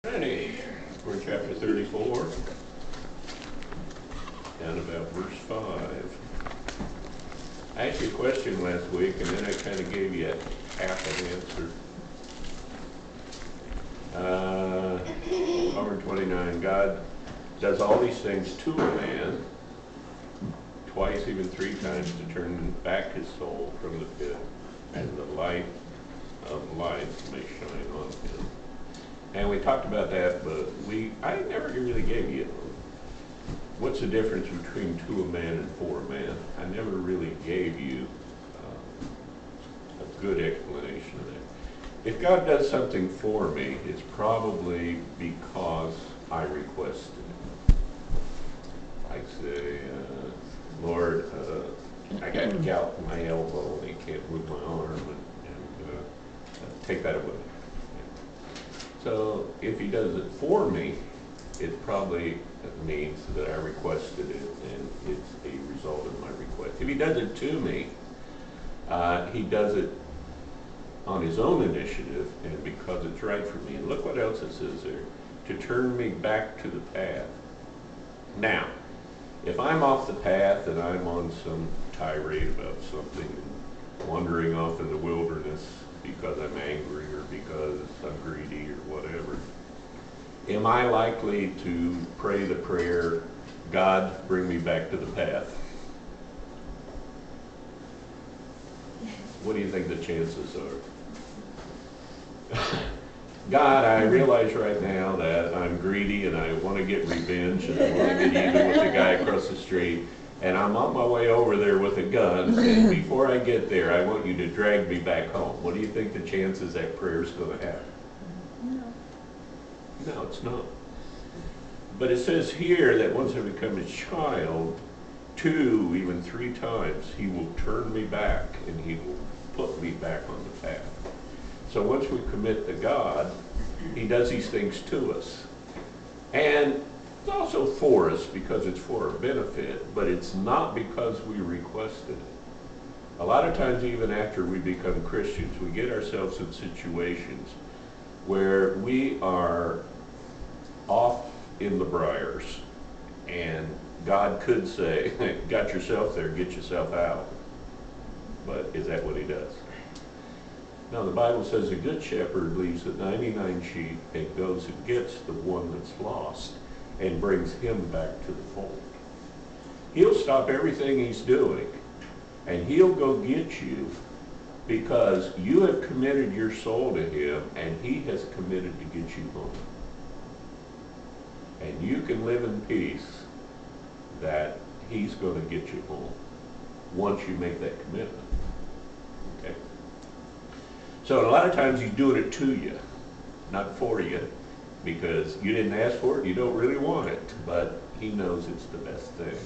Alrighty, we're in chapter 34, down about verse 5. I asked you a question last week, and then I kind of gave you half an answer. Over 29, God does all these things to a man, twice, even three times, to turn back his soul from the pit, and the light of life may shine on him. And we talked about that, but I never really gave you what's the difference between to a man and for a man. I never really gave you a good explanation of that. If God does something for me, it's probably because I requested it. I say, Lord, I got gout in my elbow and I can't move my arm, and take that away. So if he does it for me, it probably means that I requested it and it's a result of my request. If he does it to me, he does it on his own initiative and because it's right for me. And look what else it says there, to turn me back to the path. Now, if I'm off the path and I'm on some tirade about something, wandering off in the wilderness, because I'm angry or because I'm greedy or whatever, am I likely to pray the prayer, God, bring me back to the path? What do you think the chances are? God, I realize right now that I'm greedy and I want to get revenge and I want to get even with the guy across the street, and I'm on my way over there with a gun, and before I get there, I want you to drag me back home. What do you think the chances that prayer's going to happen? No, it's not. But it says here that once I become his child, 2, even 3 times, he will turn me back and he will put me back on the path. So once we commit to God, he does these things to us. And it's also for us because it's for our benefit, but it's not because we requested it. A lot of times, even after we become Christians, we get ourselves in situations where we are off in the briars, and God could say, got yourself there, get yourself out. But is that what he does? No, the Bible says a good shepherd leaves the 99 sheep and goes and gets the one that's lost and brings him back to the fold. He'll stop everything he's doing and he'll go get you because you have committed your soul to him and he has committed to get you home. And you can live in peace that he's going to get you home once you make that commitment. Okay? So a lot of times he's doing it to you, not for you, because you didn't ask for it, you don't really want it, but he knows it's the best thing.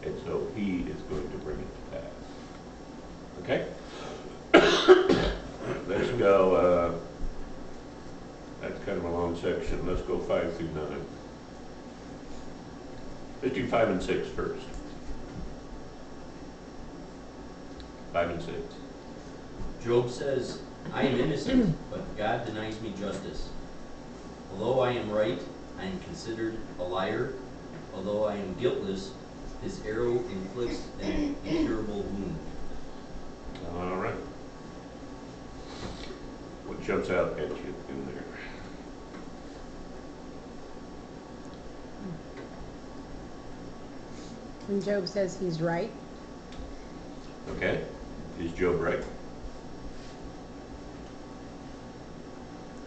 And so he is going to bring it to pass. Okay? Let's go, that's kind of a long section. Let's go 5 through 9. Let's do 5 and 6 first. 5 and 6. Job says, I am innocent, but God denies me justice. Although I am right, I am considered a liar. Although I am guiltless, his arrow inflicts an incurable wound. All right. What jumps out at you in there? When Job says he's right. Okay. Is Job right?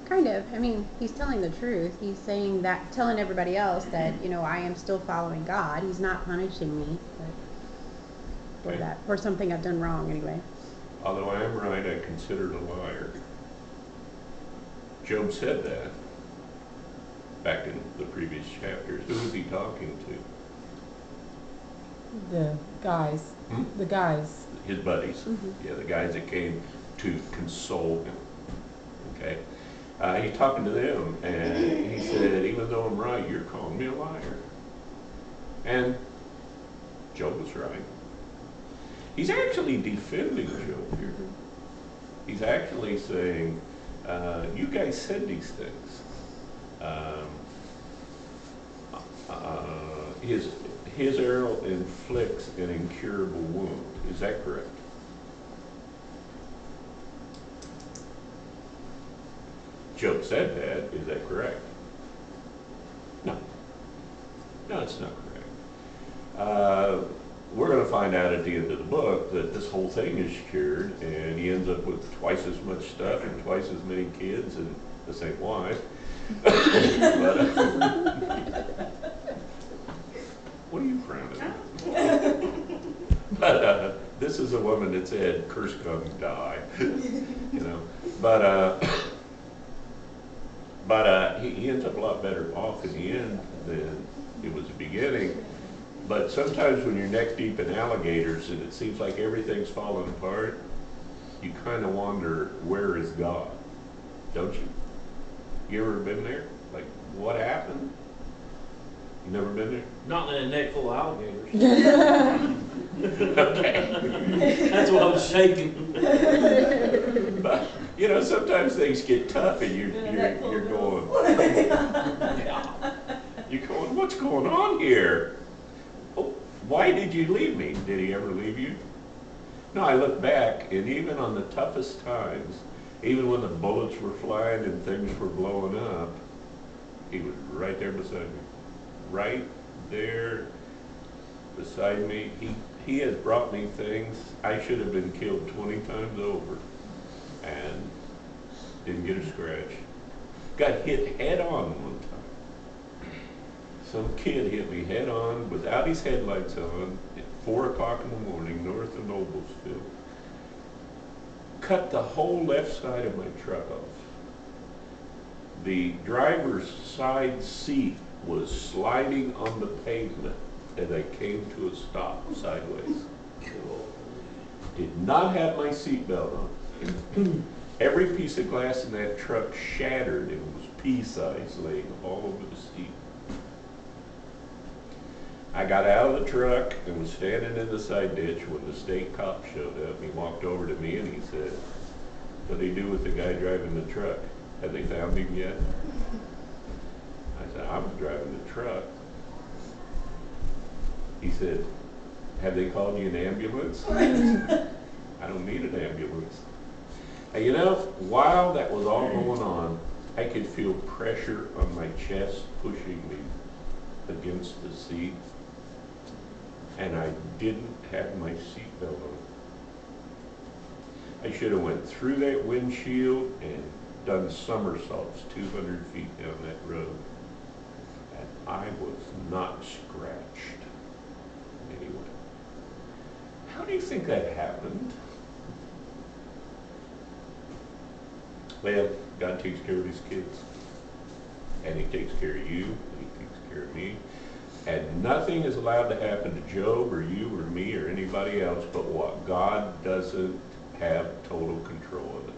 Kind of. I mean, he's telling the truth. He's saying that, telling everybody else that, I am still following God. He's not punishing me for that, for something I've done wrong anyway. Although I am right, I'm considered a liar. Job said that back in the previous chapters. Who was he talking to? The guys. The guys. His buddies. Mm-hmm. Yeah, the guys that came to console him. Okay? He's talking to them, and he said, even though I'm right, you're calling me a liar. And Job was right. He's actually defending Job here. He's actually saying, you guys said these things. His arrow inflicts an incurable wound. Is that correct? Job said that. Is that correct? No. No, it's not correct. We're going to find out at the end of the book that this whole thing is cured, and he ends up with twice as much stuff and twice as many kids and the same wife. But, what are you frowning at? But this is a woman that said, "Curse come, die," you know. But he ends up a lot better off in the end than it was the beginning. But sometimes when you're neck deep in alligators and it seems like everything's falling apart, you kind of wonder, where is God? Don't you? You ever been there? Like, what happened? You never been there? Not in a neck full of alligators. Okay. That's why I was shaking. But, you know, sometimes things get tough and you're going, what's going on here? Oh, why did you leave me? Did he ever leave you? No, I look back, and even on the toughest times, even when the bullets were flying and things were blowing up, he was right there beside me. Right there beside me. He has brought me things I should have been killed 20 times over and didn't get a scratch. Got hit head on one time. Some kid hit me head on without his headlights on at 4 o'clock in the morning north of Noblesville. Cut the whole left side of my truck off. The driver's side seat was sliding on the pavement as I came to a stop sideways. Did not have my seatbelt on. Every piece of glass in that truck shattered and was pea-sized laying all over the seat. I got out of the truck and was standing in the side ditch when the state cop showed up. He walked over to me and he said, "What do they do with the guy driving the truck? Have they found him yet?" I said, "I was driving the truck." He said, "Have they called you an ambulance?" I said, "I don't need an ambulance." And you know, while that was all going on, I could feel pressure on my chest pushing me against the seat. And I didn't have my seatbelt on. I should have went through that windshield and done somersaults 200 feet down that road. And I was not scratched. Anyway, how do you think that happened? Well, God takes care of his kids. And he takes care of you, and he takes care of me. And nothing is allowed to happen to Job or you or me or anybody else but what God doesn't have total control of it.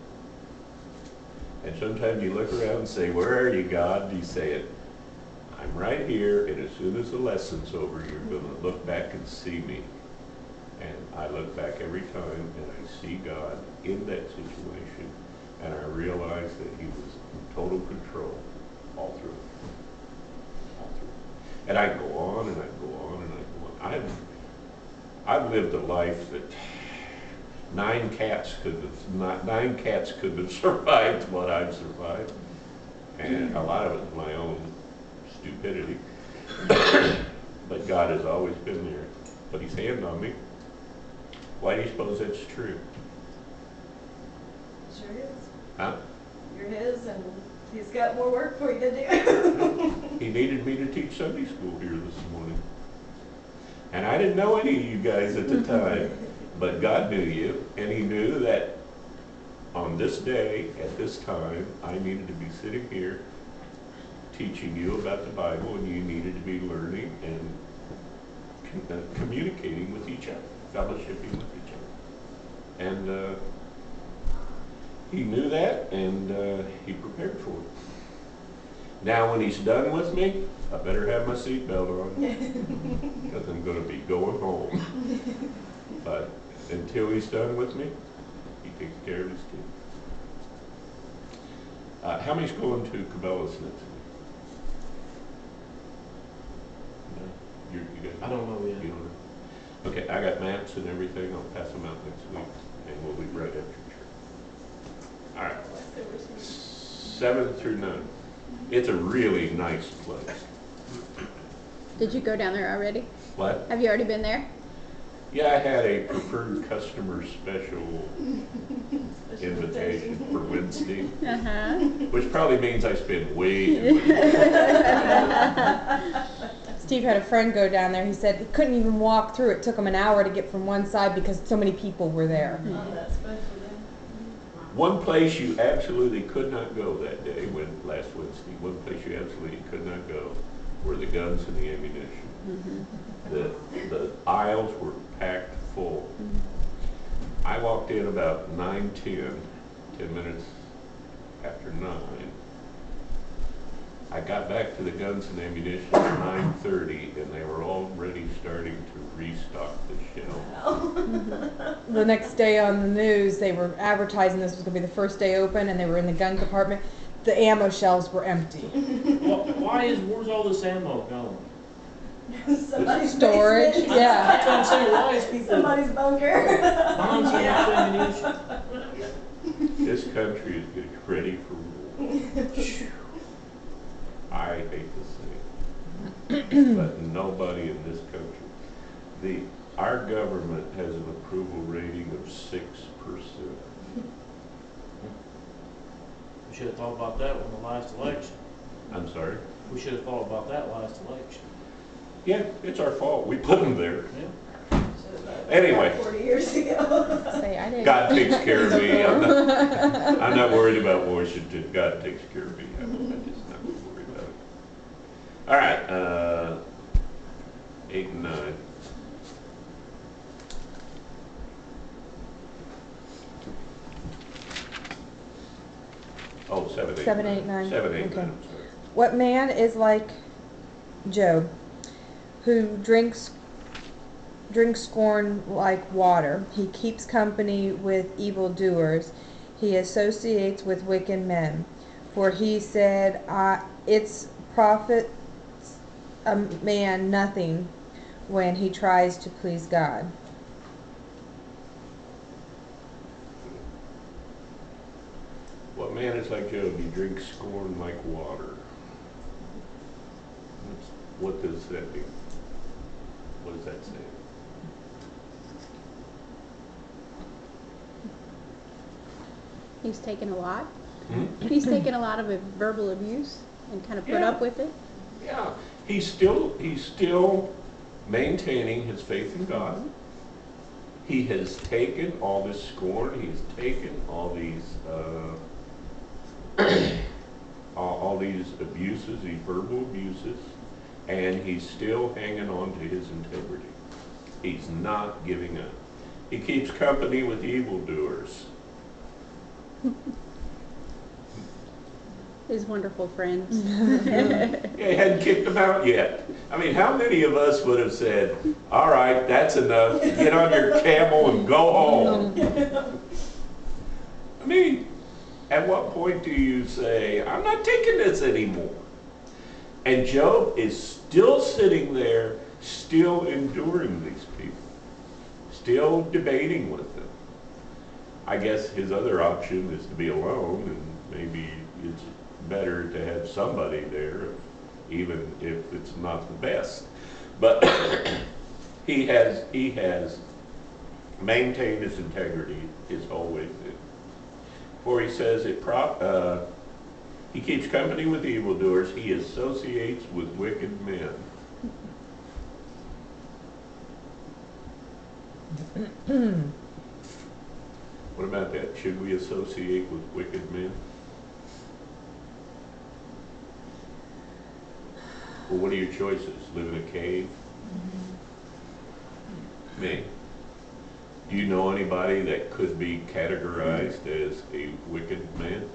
And sometimes you look around and say, "Where are you, God?" And you say it, "I'm right here, and as soon as the lesson's over, you're going to look back and see me." And I look back every time, and I see God in that situation, and I realize that he was in total control all through it. And I go on and I go on and I go on. I've lived a life that nine cats couldn't have survived what I've survived, and a lot of it is my own stupidity. But God has always been there, put his hand on me. Why do you suppose that's true? Sure is. Huh? You're his, and he's got more work for you to do. He needed me to teach Sunday school here this morning. And I didn't know any of you guys at the time, but God knew you, and he knew that on this day, at this time, I needed to be sitting here teaching you about the Bible, and you needed to be learning and communicating with each other, fellowshipping with each other. And he knew that, and he prepared for it. Now, when he's done with me, I better have my seatbelt on, because I'm going to be going home. But until he's done with me, he takes care of his kids. How many's going to Cabela's next week? maps and everything, I'll pass them out next week, and we'll be right after church. All right, 7 through 9. It's a really nice place. Did you go down there already? What? Have you already been there? Yeah, I had a preferred customer special invitation for Wednesday, Uh-huh. which probably means I spend way too much. Steve had a friend go down there. He said he couldn't even walk through. It took him an hour to get from one side because so many people were there. Oh, that's special then. One place you absolutely could not go that day, last Wednesday, one place you absolutely could not go were the guns and the ammunition. The aisles were packed full. I walked in about 9:10, 10 minutes after 9. I got back to the guns and ammunition at 9:30, and they were already starting to restock the shelves. The next day on the news, they were advertising this was going to be the first day open, and they were in the gun compartment. The ammo shelves were empty. Where's all this ammo going? Somebody's Storage, basement. yeah. That's what I'm saying, why is people Somebody's bunker. buying so much ammunition? This country is getting ready for war. I hate to say it, but nobody in this country, our government has an approval rating of 6%. We should have thought about that in the last election. I'm sorry? We should have thought about that last election. Yeah, it's our fault. We put them there. Yeah. Anyway. 40 years ago. Say, I didn't. God takes care of me. I'm not worried about Washington. God takes care of me. I'm just not worried about it. All right, 8 and 9. Oh, 7, 8, 7, 8, 9. 7, 8, 9. Okay. I'm sorry. What man is like Job, who drinks scorn like water? He keeps company with evildoers. He associates with wicked men. For he said, "It's profits a man nothing when he tries to please God." What man is like Job? He drinks scorn like water. What does that mean? What does that say? He's taken a lot. Hmm? He's taken a lot of verbal abuse and kind of put Yeah. up with it. Yeah, he's still maintaining his faith in God. He has taken all this scorn. He's taken all these all these abuses, these verbal abuses, and he's still hanging on to his integrity. He's not giving up. He keeps company with evildoers. His wonderful friends. Yeah, he hadn't kicked them out yet. I mean, how many of us would have said, all right, that's enough, get on your camel and go home? I mean, at what point do you say, I'm not taking this anymore? And Job is still sitting there, still enduring these people, still debating with them. I guess his other option is to be alone, and maybe it's better to have somebody there, even if it's not the best. But he has maintained his integrity his whole way through. For he says he keeps company with evildoers, he associates with wicked men. What about that? Should we associate with wicked men? Well, what are your choices? Live in a cave? Me. Do you know anybody that could be categorized as a wicked man?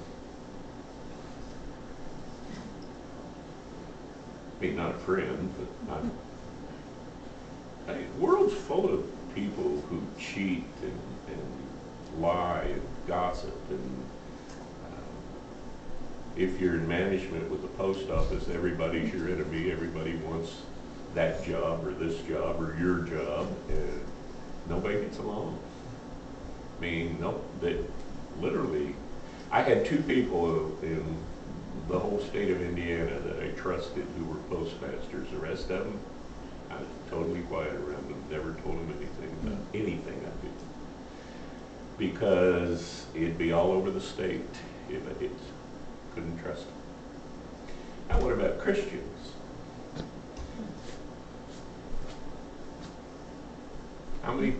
I mean, not a friend, but not. The world's full of people who cheat and lie and gossip, and if you're in management with the post office, everybody's your enemy. Everybody wants that job or this job or your job, and nobody gets along. I mean, no, they literally, I had two people in the whole state of Indiana that I trusted who were postmasters. The rest of them, I was totally quiet around them, never told them anything about anything I did. Because it'd be all over the state if I couldn't trust them. Now what about Christians? How many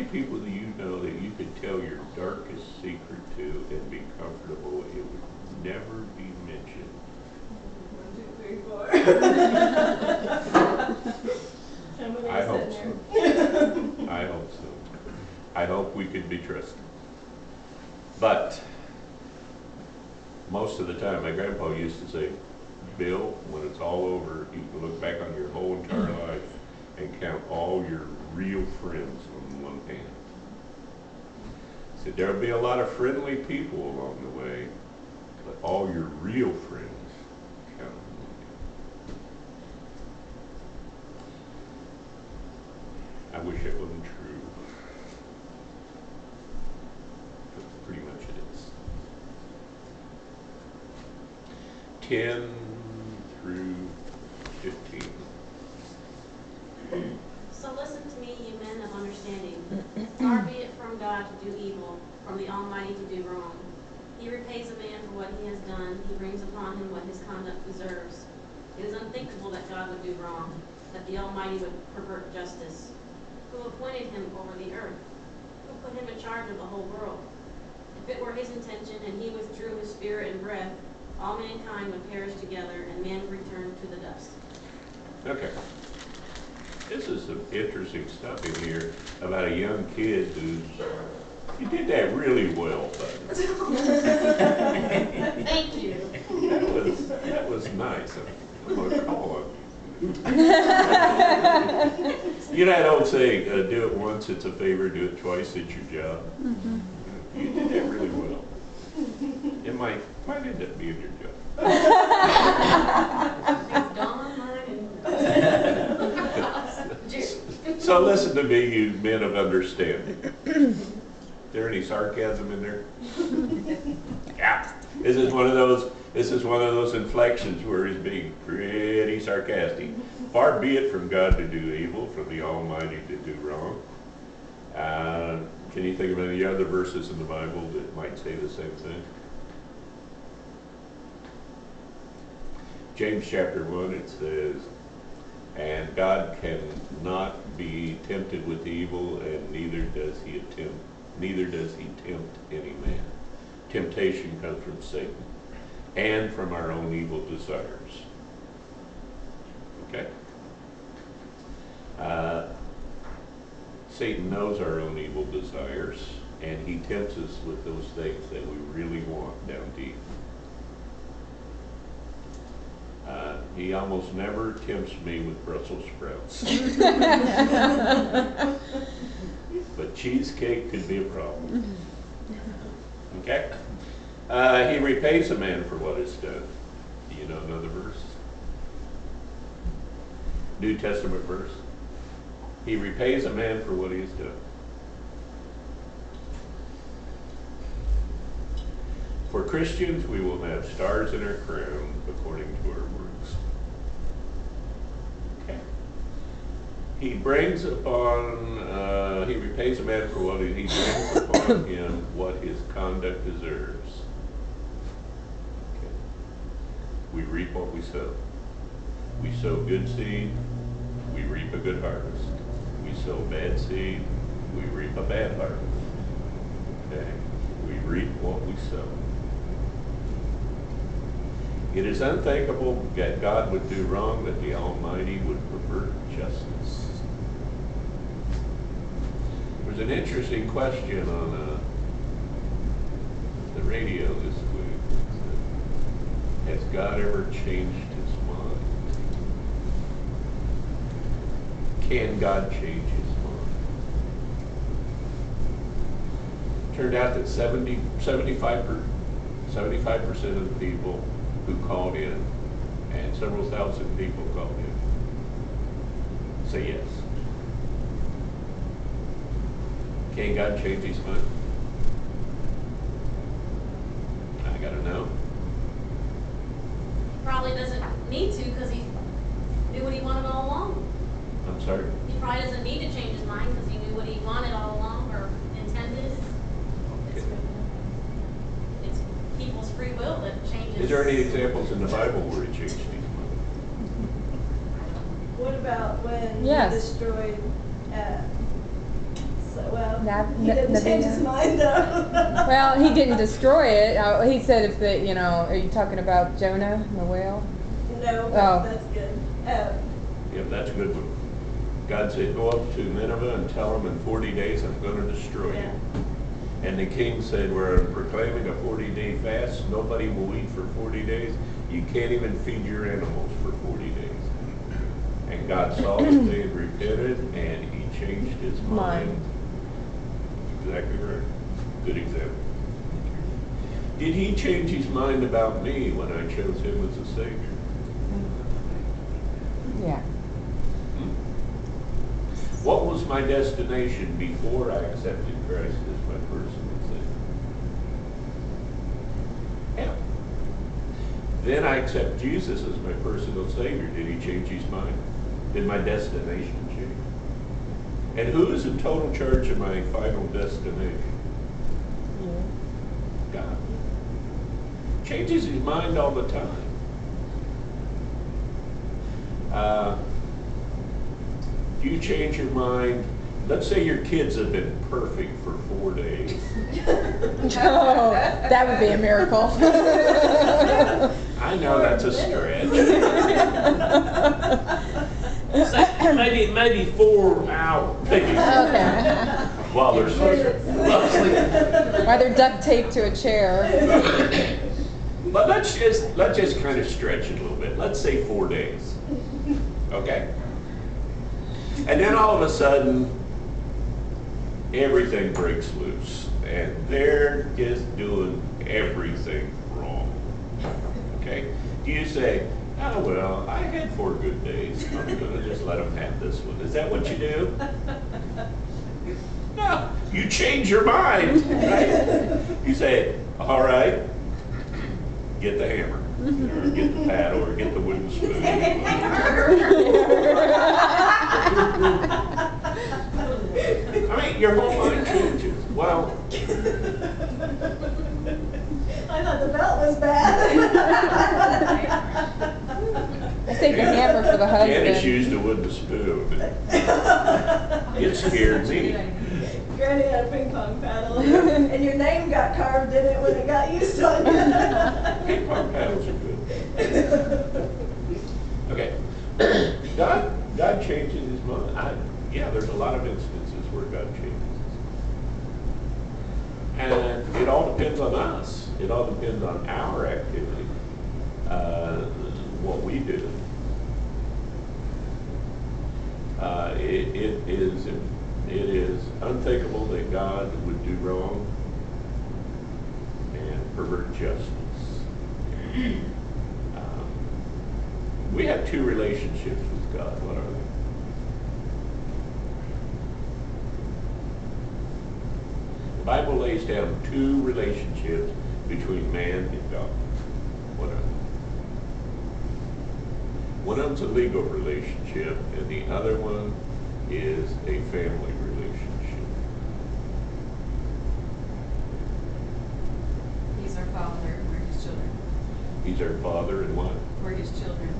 people do you know that you could tell your darkest secret to and be comfortable it would never be mentioned? 1, 2, 3, 4. How many I are hope sitting so. I hope so. I hope we could be trusted. But most of the time, my grandpa used to say, Bill, when it's all over, you can look back on your whole entire life and count all your real friends on one hand. He said there'll be a lot of friendly people along the way, but all your real friends count on one hand. I wish it wasn't true, but pretty much it is. 10 through 15. So listen to me, you men of understanding. Far be it from God to do evil, from the Almighty to do wrong. He repays a man for what he has done. He brings upon him what his conduct deserves. It is unthinkable that God would do wrong, that the Almighty would pervert justice. Who appointed him over the earth? Who put him in charge of the whole world? If it were his intention and he withdrew his spirit and breath, all mankind would perish together and man would return to the dust. Okay. This is some interesting stuff in here about a young kid who's, you did that really well, bud. Thank you. That was nice. I'm gonna call on you. You know that old saying, do it once, it's a favor, do it twice, it's your job. Mm-hmm. You did that really well. It might end up being your job. It's Dawn, mine, and Jude. So listen to me, you men of understanding. Is there any sarcasm in there? Yeah. This is one of those inflections where he's being pretty sarcastic. Far be it from God to do evil, from the Almighty to do wrong. Can you think of any other verses in the Bible that might say the same thing? James chapter 1, it says, and God cannot be tempted with evil, and neither does he tempt any man. Temptation comes from Satan and from our own evil desires. Okay? Satan knows our own evil desires, and he tempts us with those things that we really want down deep. He almost never tempts me with Brussels sprouts. But cheesecake could be a problem. Okay? He repays a man for what is done. Do you know another verse? New Testament verse. He repays a man for what he has done. For Christians, we will have stars in our crown according to our works. Okay. He repays a man for what he brings upon him what his conduct deserves. Okay. We reap what we sow. We sow good seed, we reap a good harvest. We sow bad seed, we reap a bad harvest. Okay. We reap what we sow. It is unthinkable that God would do wrong, that the Almighty would pervert justice. There's an interesting question on the radio this week. Has God ever changed his mind? Can God change his mind? Turned out that 75% of the people who called in, and several thousand people called in, say yes. Can God change his mind? I gotta know. He probably doesn't need to, because he knew what he wanted all along. I'm sorry. He probably doesn't need to change his mind, because he knew what he wanted all along, or intended. It's people's free will that changes. Is there any examples in the Bible where he changed his mind? What about when Yes. he destroyed, well, Nab- he didn't change his Nabina. mind though. Well, he didn't destroy it. He said if the, you know, are you talking about Jonah and the whale? No, Oh. that's good. Yep, that's a good one. God said, go up to Nineveh and tell them in 40 days I'm going to destroy Yeah. you. And the king said, we're proclaiming a 40-day fast. Nobody will eat for 40 days. You can't even feed your animals for 40 days. And God saw that they had repented, and he changed his mind. Exactly right. Good example. Did he change his mind about me when I chose him as a Savior? Yeah. What was my destination before I accepted Christ as my personal Savior? Yeah. Then I accept Jesus as my personal Savior. Did he change his mind? Did my destination change? And who is in total charge of my final destination? God. Changes his mind all the time. Do you change your mind? Let's say your kids have been perfect for 4 days. Oh, that would be a miracle. I know that's a stretch. Maybe 4 hours. Okay. While they're sleeping. While they're duct taped to a chair. But let's just kind of stretch it a little bit. Let's say 4 days. Okay? And then all of a sudden, everything breaks loose. And they're just doing everything wrong. Okay? Do you say, oh, well, I had 4 good days. I'm going to just let them have this one. Is that what you do? No. You change your mind, right? You say, all right, get the hammer, or get the paddle, or get the wooden spoon. I mean, your whole mind changes. Well, I thought the belt was bad. I saved the hammer for the Janice husband. used a wooden spoon. It scared me. Granny had a ping pong paddle, and your name got carved in it when it got used on you. Ping pong paddles are good. Okay. God changes his mind. Yeah, there's a lot of instances where God changes his mind. And it all depends on us. It all depends on our activity, what we do. It is unthinkable that God would do wrong and pervert justice. We have 2 relationships with God. What are they? The Bible lays down 2 relationships between man and God. What are they? One of them's a legal relationship, and the other one is a family relationship. He's our father, and we're his children. He's our father and what? We're his children.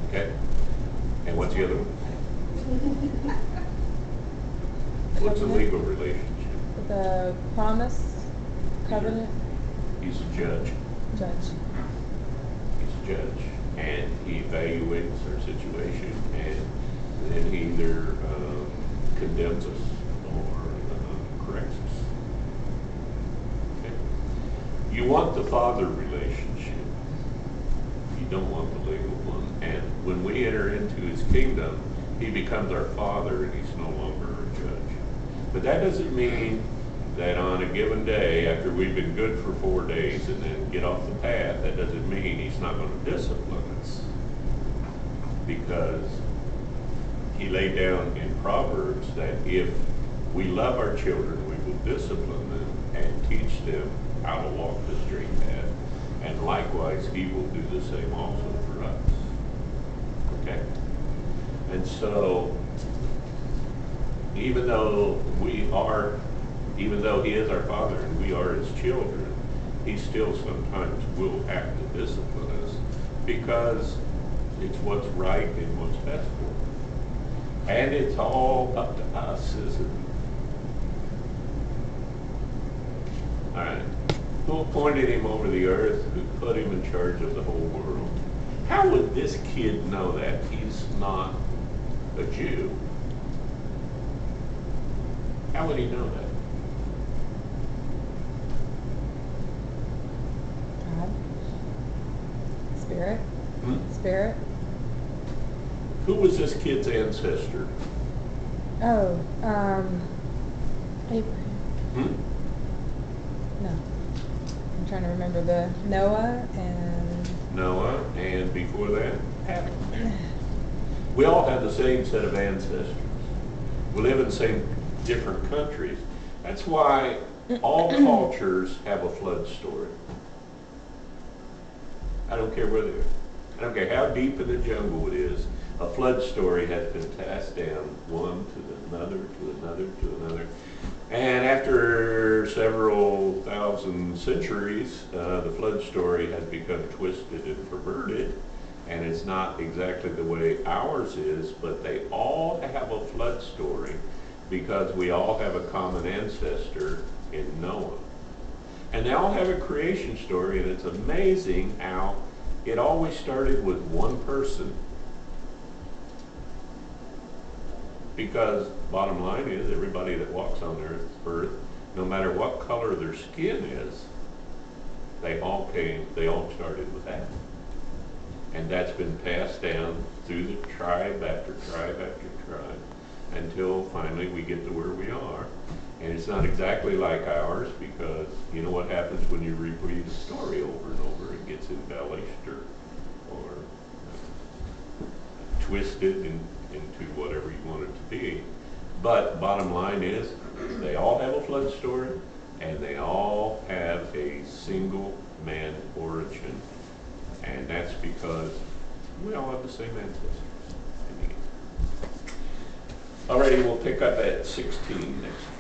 Okay. And what's the other one? What's a legal relationship? The promise, covenant, He's a judge. judge. He's a judge. And he evaluates our situation, and then he either condemns us or corrects us. Okay? You want the father relationship. You don't want the legal one. And when we enter into his kingdom, he becomes our father and he's no longer our judge. But that doesn't mean that on a given day, after we've been good for 4 days and then get off the path, that doesn't mean he's not going to discipline us. Because he laid down in Proverbs that if we love our children, we will discipline them and teach them how to walk the straight path. And likewise, he will do the same also for us. Okay? And so, even though he is our Father and we are his children, he still sometimes will have to discipline us because it's what's right and what's best for us. And it's all up to us, isn't it? All right. Who appointed him over the earth? Who put him in charge of the whole world? How would this kid know that? He's not a Jew. How would he know that? God. Spirit. Hmm? Spirit. Who was this kid's ancestor? Oh, Abraham. Hmm? No. I'm trying to remember the Noah and Noah, and before that, Adam. We all have the same set of ancestors. We live in the same different countries. That's why all cultures have a flood story. I don't care where they are. I don't care how deep in the jungle it is. A flood story has been passed down one to another, to another, to another. And after several thousand centuries, the flood story has become twisted and perverted. And it's not exactly the way ours is, but they all have a flood story because we all have a common ancestor in Noah. And they all have a creation story, and it's amazing how it always started with one person. Because bottom line is, everybody that walks on earth, no matter what color their skin is, they all started with Adam. And that's been passed down through the tribe after tribe after tribe until finally we get to where we are. And it's not exactly like ours because you know what happens when you repeat a story over and over? It gets embellished or twisted into whatever you want it to be. But bottom line is, they all have a flood story and they all have a single man origin. And that's because we all have the same ancestors. Alrighty, we'll pick up at 16 next week.